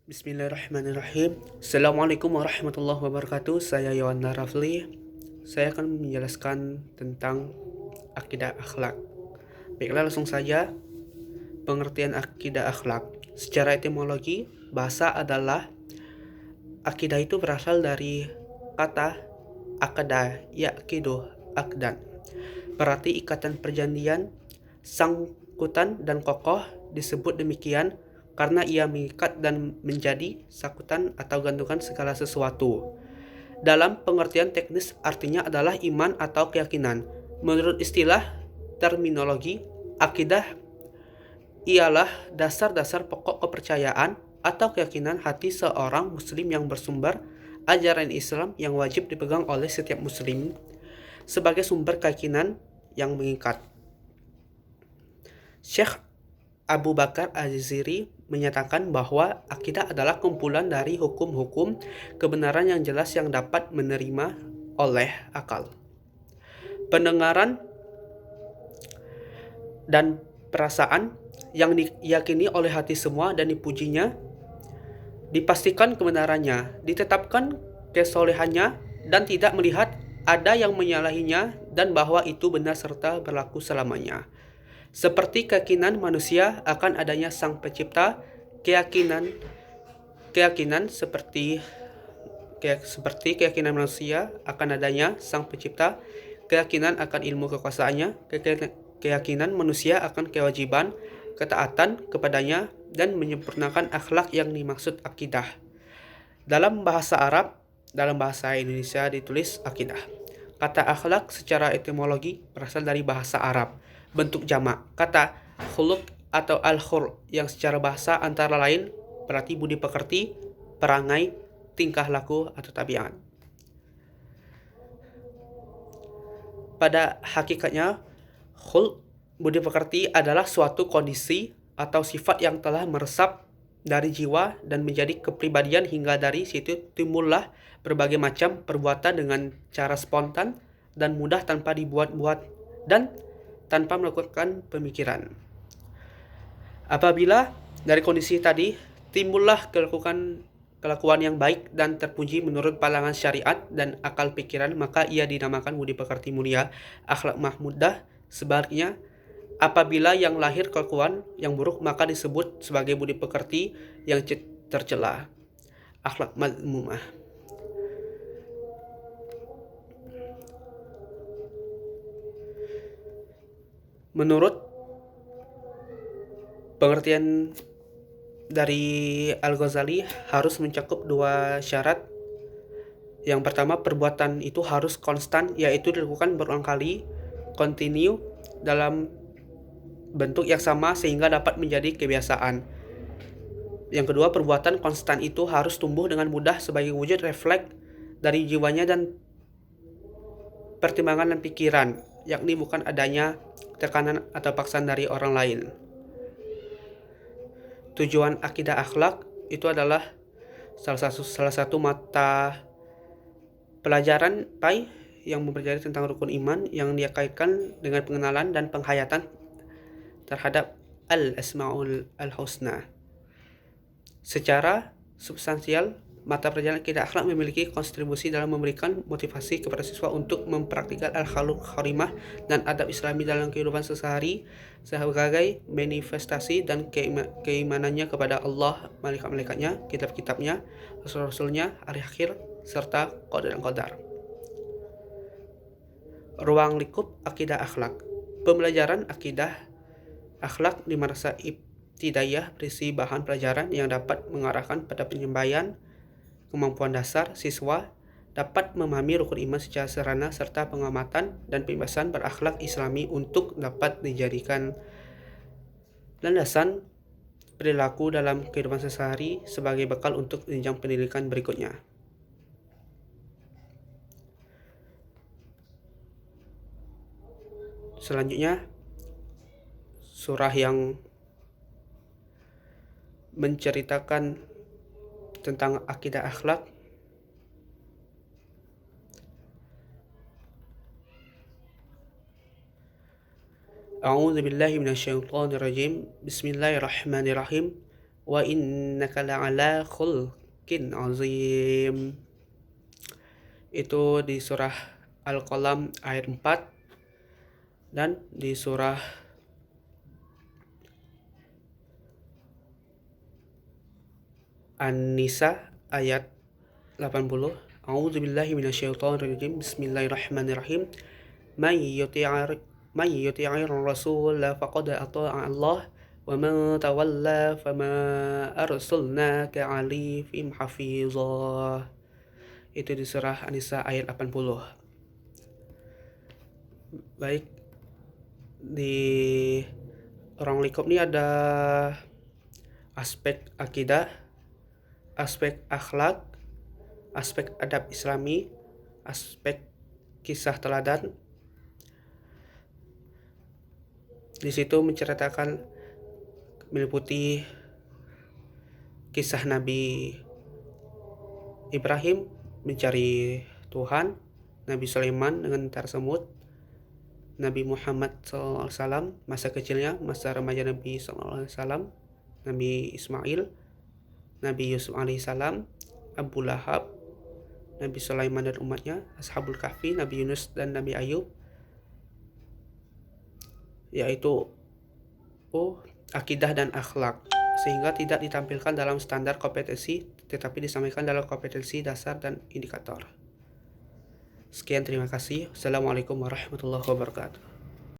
Bismillahirrahmanirrahim. Assalamualaikum warahmatullahi wabarakatuh. Saya Yohana Rafli. Saya akan menjelaskan tentang akidah akhlak. Baiklah, langsung saja. Pengertian akidah akhlak. Secara etimologi, bahasa adalah akidah itu berasal dari kata akada, yakidu, akdan. Berarti ikatan perjanjian, sangkutan dan kokoh. Disebut demikian karena ia mengikat dan menjadi sakutan atau gantungan segala sesuatu. Dalam pengertian teknis artinya adalah iman atau keyakinan. Menurut istilah terminologi, akidah ialah dasar-dasar pokok kepercayaan atau keyakinan hati seorang muslim yang bersumber ajaran Islam yang wajib dipegang oleh setiap muslim sebagai sumber keyakinan yang mengikat. Syekh Abu Bakar Az-Ziri menyatakan bahwa akidah adalah kumpulan dari hukum-hukum kebenaran yang jelas yang dapat menerima oleh akal, pendengaran, dan perasaan yang diyakini oleh hati semua dan dipujinya, dipastikan kebenarannya, ditetapkan kesolehannya, dan tidak melihat ada yang menyalahinya dan bahwa itu benar serta berlaku selamanya. Seperti keyakinan manusia akan adanya Sang Pencipta, keyakinan seperti keyakinan manusia akan adanya Sang Pencipta, keyakinan akan ilmu kekuasaannya, keyakinan manusia akan kewajiban, ketaatan kepadanya, dan menyempurnakan akhlak yang dimaksud akidah. Dalam bahasa Indonesia ditulis akidah. Kata akhlak secara etimologi berasal dari bahasa Arab. Bentuk jamak kata khuluq atau al-khul yang secara bahasa antara lain berarti budi pekerti, perangai, tingkah laku atau tabiat. Pada hakikatnya, khul, budi pekerti adalah suatu kondisi atau sifat yang telah meresap dari jiwa dan menjadi kepribadian hingga dari situ timbullah berbagai macam perbuatan dengan cara spontan dan mudah tanpa dibuat-buat dan tanpa melakukan pemikiran. Apabila dari kondisi tadi timbullah kelakuan yang baik dan terpuji menurut pandangan syariat dan akal pikiran, maka ia dinamakan budi pekerti mulia, akhlak mahmudah. Sebaliknya, apabila yang lahir kelakuan yang buruk, maka disebut sebagai budi pekerti yang tercela, akhlak mazmumah. Menurut pengertian dari Al-Ghazali, harus mencakup dua syarat. Yang pertama, perbuatan itu harus konstan, yaitu dilakukan berulang kali, kontinu dalam bentuk yang sama sehingga dapat menjadi kebiasaan. Yang kedua, perbuatan konstan itu harus tumbuh dengan mudah sebagai wujud refleks dari jiwanya dan pertimbangan dan pikiran, yakni bukan adanya tekanan atau paksaan dari orang lain. Tujuan akidah akhlak itu adalah salah satu mata pelajaran PAI yang mempelajari tentang rukun iman yang dia kaitkan dengan pengenalan dan penghayatan terhadap al-asmaul al-husna. Secara substansial, mata pelajaran akidah akhlak memiliki kontribusi dalam memberikan motivasi kepada siswa untuk mempraktikkan al-khuluq karimah dan adab islami dalam kehidupan sehari-hari sebagai manifestasi dan keimanannya kepada Allah, malaikat-malaikatnya, kitab-kitabnya, rasul-rasulnya, hari akhir, serta qadar dan qadar. Ruang lingkup akidah akhlak. Pembelajaran akidah akhlak di madrasah ibtidaiyah berisi bahan pelajaran yang dapat mengarahkan pada penyembahyan kemampuan dasar siswa dapat memahami rukun iman secara sederhana serta pengamatan dan pembahasan berakhlak islami untuk dapat dijadikan landasan perilaku dalam kehidupan sehari-hari sebagai bekal untuk jenjang pendidikan berikutnya. Selanjutnya, surah yang menceritakan tentang akidah akhlak. A'udzu billahi minasyaitonir rajim. Bismillahirrahmanirrahim. wa innaka la'ala khulqin azim. Itu di surah Al-Qalam ayat 4 dan di surah An-Nisa ayat 80. A'udzubillahi minasyaitonirrajim. Bismillahirrahmanirrahim. Man yuti'ir rasul faqad ata'a Allah wa man tawalla fama arsalnaka 'alaihim hafizah. Itu di surah An-Nisa ayat 80. Baik, di orang likop ini ada aspek akidah, aspek akhlak, aspek adab islami, aspek kisah teladan. Di situ menceritakan meliputi kisah Nabi Ibrahim mencari Tuhan, Nabi Sulaiman dengan tersebut, Nabi Muhammad SAW masa kecilnya, masa remaja Nabi SAW, Nabi Ismail, Nabi Yusuf alaihissalam, Abu Lahab, Nabi Sulaiman dan umatnya, Ashabul Kahfi, Nabi Yunus dan Nabi Ayub, yaitu akidah dan akhlak, sehingga tidak ditampilkan dalam standar kompetensi tetapi disampaikan dalam kompetensi dasar dan indikator. Sekian, terima kasih. Assalamualaikum warahmatullahi wabarakatuh.